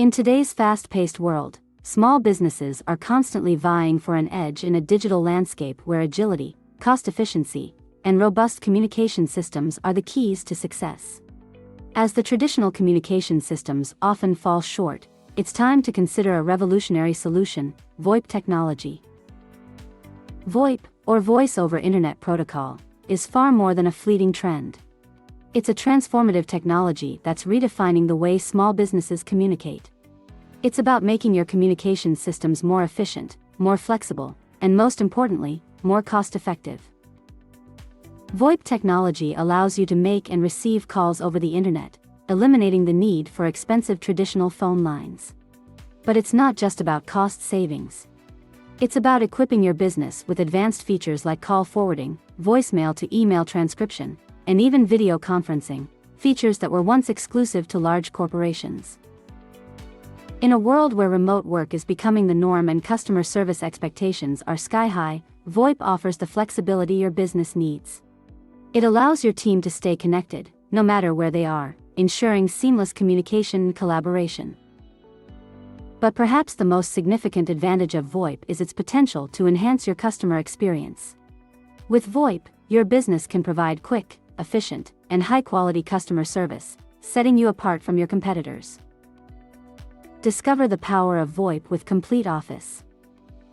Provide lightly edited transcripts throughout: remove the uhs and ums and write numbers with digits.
In today's fast-paced world, small businesses are constantly vying for an edge in a digital landscape where agility, cost efficiency, and robust communication systems are the keys to success. As the traditional communication systems often fall short, it's time to consider a revolutionary solution: VoIP technology. VoIP, or Voice over Internet Protocol, is far more than a fleeting trend. It's a transformative technology that's redefining the way small businesses communicate. It's about making your communication systems more efficient, more flexible, and most importantly, more cost-effective. VoIP technology allows you to make and receive calls over the internet, eliminating the need for expensive traditional phone lines. But it's not just about cost savings. It's about equipping your business with advanced features like call forwarding, voicemail to email transcription, and even video conferencing, features that were once exclusive to large corporations. In a world where remote work is becoming the norm and customer service expectations are sky-high, VoIP offers the flexibility your business needs. It allows your team to stay connected, no matter where they are, ensuring seamless communication and collaboration. But perhaps the most significant advantage of VoIP is its potential to enhance your customer experience. With VoIP, your business can provide quick, efficient, and high-quality customer service, setting you apart from your competitors. Discover the power of VoIP with Complete Office.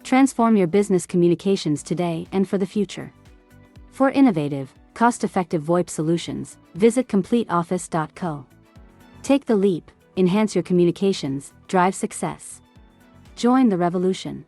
Transform your business communications today and for the future. For innovative, cost-effective VoIP solutions, visit CompleteOffice.co. Take the leap, enhance your communications, drive success. Join the revolution.